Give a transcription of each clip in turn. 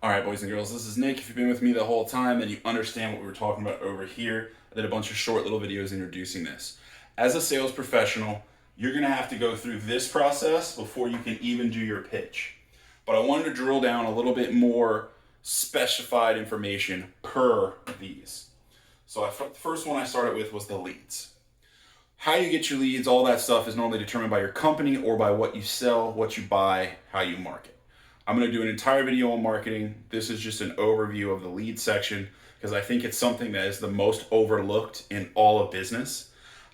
All right, boys and girls, this is Nick. If you've been with me the whole time and you understand what we were talking about over here, I did a bunch of short little videos introducing this. As a sales professional, you're going to have to go through this process before you can even do your pitch. But I wanted to drill down a little bit more specified information per these. So the first one I started with was the leads. How you get your leads, all that stuff is normally determined by your company or by what you sell, what you buy, how you market. I'm going to do an entire video on marketing. This is just an overview of the lead section because I think it's something that is the most overlooked in all of business.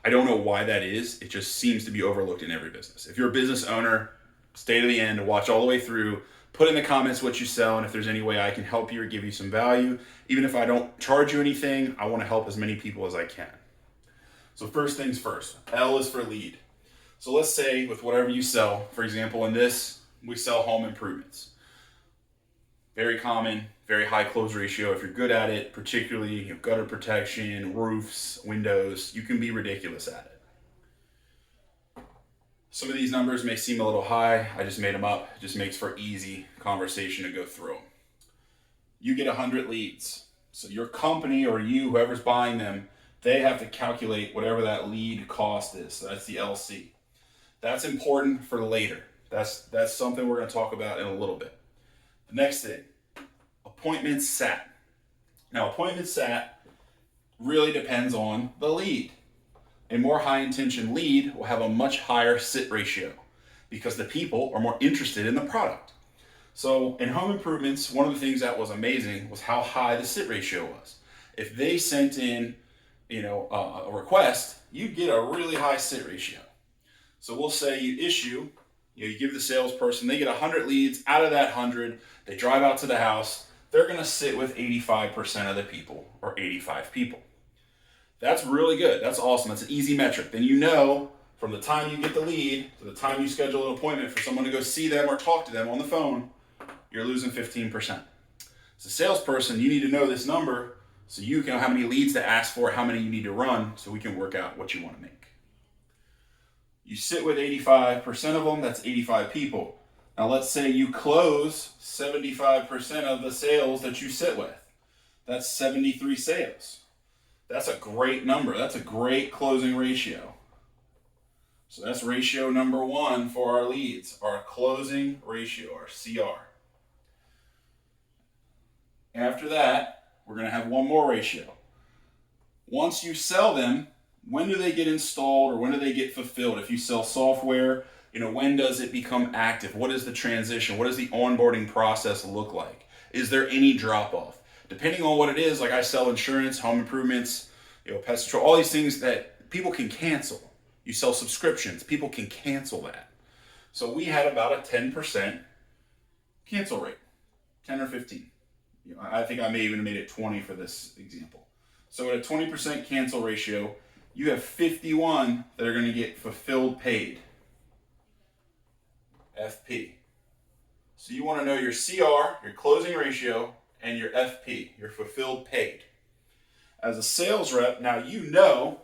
I don't know why that is. It just seems to be overlooked in every business. If you're a business owner, stay to the end, watch all the way through, put in the comments what you sell, and if there's any way I can help you or give you some value, even if I don't charge you anything, I want to help as many people as I can. So first things first, L is for lead. So let's say with whatever you sell, for example, in this, we sell home improvements. Very common, very high close ratio. If you're good at it, particularly gutter protection, roofs, windows, you can be ridiculous at it. Some of these numbers may seem a little high. I just made them up. It just makes for easy conversation to go through. You get 100 leads. So your company or you, whoever's buying them, they have to calculate whatever that lead cost is. So that's the LC. That's important for later. That's something we're going to talk about in a little bit. The next thing, appointment sat. Now, appointment sat really depends on the lead. A more high intention lead will have a much higher sit ratio because the people are more interested in the product. So in home improvements, one of the things that was amazing was how high the sit ratio was. If they sent in, a request, you get a really high sit ratio. So we'll say you issue. You give the salesperson, they get 100 leads. Out of that 100, they drive out to the house. They're going to sit with 85% of the people or 85 people. That's really good. That's awesome. That's an easy metric. Then you know from the time you get the lead to the time you schedule an appointment for someone to go see them or talk to them on the phone, you're losing 15%. As a salesperson, you need to know this number so you can know how many leads to ask for, how many you need to run so we can work out what you want to make. You sit with 85% of them, that's 85 people. Now let's say you close 75% of the sales that you sit with. That's 73 sales. That's a great number. That's a great closing ratio. So that's ratio number 1 for our leads, our closing ratio, our CR. After that, we're going to have one more ratio. Once you sell them, when do they get installed or when do they get fulfilled? If you sell software, when does it become active? What is the transition? What does the onboarding process look like? Is there any drop off? Depending on what it is, like I sell insurance, home improvements, pest control, all these things that people can cancel. You sell subscriptions, people can cancel that. So we had about a 10% cancel rate, 10 or 15. I think I may even have made it 20 for this example. So at a 20% cancel ratio, you have 51 that are going to get fulfilled paid. FP. So you want to know your CR, your closing ratio, and your FP, your fulfilled paid. As a sales rep, now you know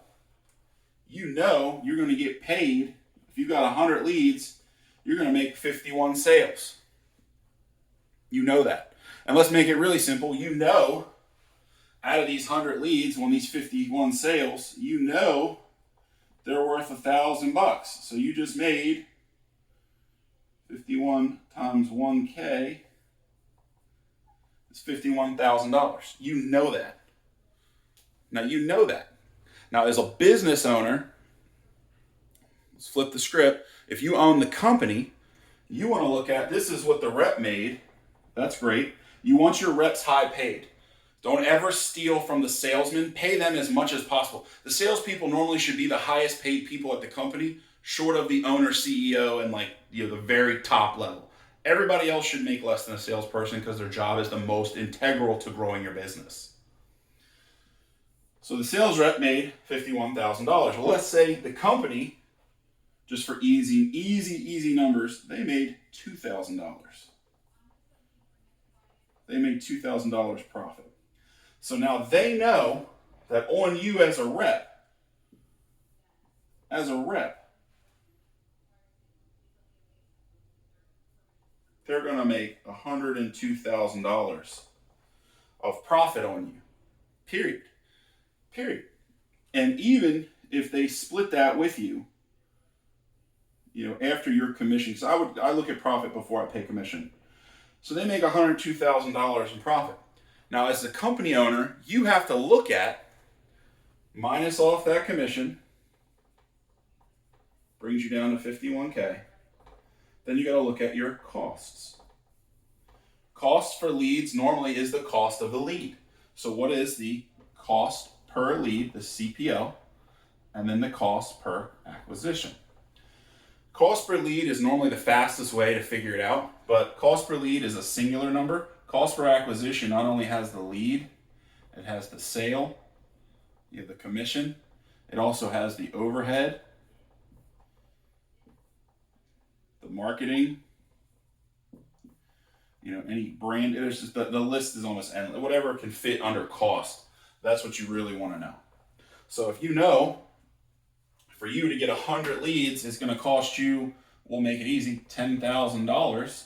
you're going to get paid. If you've got 100 leads, you're going to make 51 sales. You know that. And let's make it really simple. Out of these 100 leads, on these 51 sales, they're worth $1,000. So you just made 51 times 1K. It's $51,000. You know that. Now, as a business owner, let's flip the script. If you own the company, you want to look at this is what the rep made. That's great. You want your reps high paid. Don't ever steal from the salesman. Pay them as much as possible. The salespeople normally should be the highest paid people at the company, short of the owner, CEO, and the very top level. Everybody else should make less than a salesperson because their job is the most integral to growing your business. So the sales rep made $51,000. Well, let's say the company, just for easy numbers, they made $2,000. They made $2,000 profit. So now they know that on you as a rep, they're going to make $102,000 of profit on you. Period. Period. And even if they split that with you, after your commission, because I look at profit before I pay commission. So they make $102,000 in profit. Now, as the company owner, you have to look at minus off that commission, brings you down to 51K. Then you got to look at your costs. Cost for leads normally is the cost of the lead. So what is the cost per lead, the CPL, and then the cost per acquisition? Cost per lead is normally the fastest way to figure it out, but cost per lead is a singular number. Cost per acquisition not only has the lead, it has the sale, you have the commission, it also has the overhead, the marketing, any brand. There's just the list is almost endless. Whatever can fit under cost, that's what you really want to know. So if you know, for you to get 100 leads, it's going to cost you, we'll make it easy, $10,000,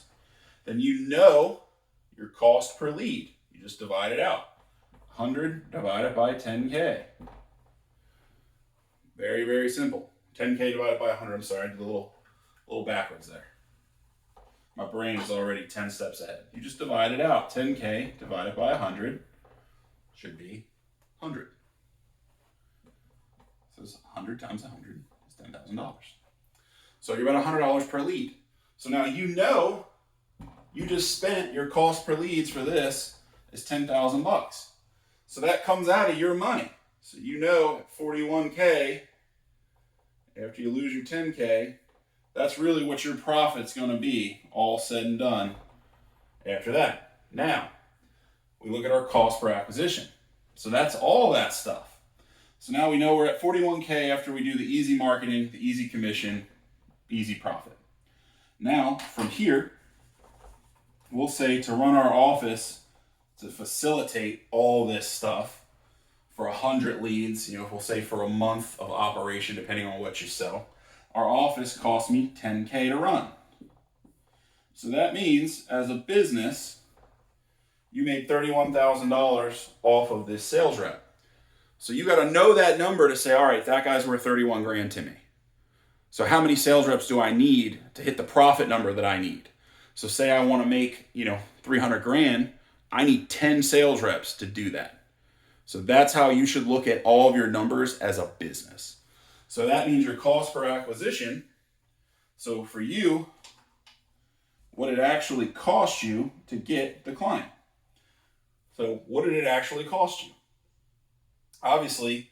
then you know your cost per lead. You just divide it out. 100 divided by 10K. Very, very simple. 10K divided by 100. I'm sorry, I did a little backwards there. My brain is already 10 steps ahead. You just divide it out. 10K divided by 100 should be 100. So it's 100 times 100 is $10,000. So you're about $100 per lead. So now you just spent your cost per leads for this is $10,000. So that comes out of your money. So at 41K, after you lose your 10K, that's really what your profit's going to be, all said and done after that. Now, we look at our cost per acquisition. So that's all that stuff. So now we know we're at 41K after we do the easy marketing, the easy commission, easy profit. Now, from here, we'll say to run our office, to facilitate all this stuff for 100 leads, we'll say for a month of operation, depending on what you sell, our office cost me 10K to run. So that means, as a business, you made $31,000 off of this sales rep. So you got to know that number to say, all right, that guy's worth 31 grand to me. So how many sales reps do I need to hit the profit number that I need? So say I want to make, 300 grand, I need 10 sales reps to do that. So that's how you should look at all of your numbers as a business. So that means your cost per acquisition. So for you, what it actually cost you to get the client. So what did it actually cost you? Obviously,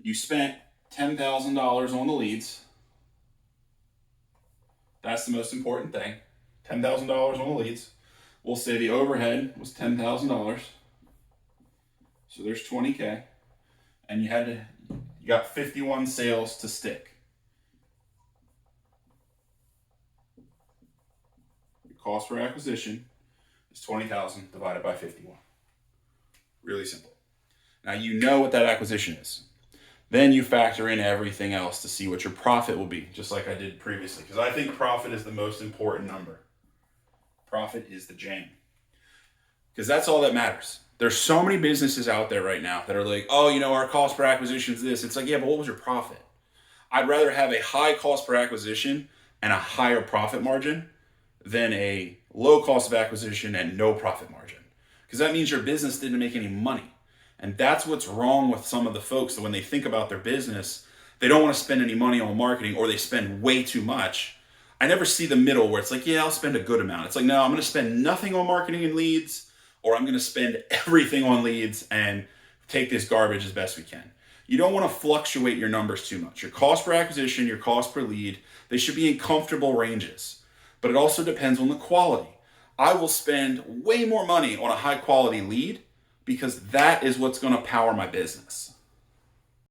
you spent $10,000 on the leads. That's the most important thing. $10,000 on the leads. We'll say the overhead was $10,000. So there's 20K. And you got 51 sales to stick. Your cost per acquisition is 20,000 divided by 51. Really simple. Now you know what that acquisition is. Then you factor in everything else to see what your profit will be, just like I did previously. Because I think profit is the most important number. Profit is the jam. Because that's all that matters. There's so many businesses out there right now that are like, oh, our cost per acquisition is this. It's like, yeah, but what was your profit? I'd rather have a high cost per acquisition and a higher profit margin than a low cost of acquisition and no profit margin. Because that means your business didn't make any money. And that's what's wrong with some of the folks that when they think about their business, they don't want to spend any money on marketing or they spend way too much. I never see the middle where it's like, yeah, I'll spend a good amount. It's like, no, I'm going to spend nothing on marketing and leads, or I'm going to spend everything on leads and take this garbage as best we can. You don't want to fluctuate your numbers too much. Your cost per acquisition, your cost per lead, they should be in comfortable ranges. But it also depends on the quality. I will spend way more money on a high quality lead because that is what's going to power my business.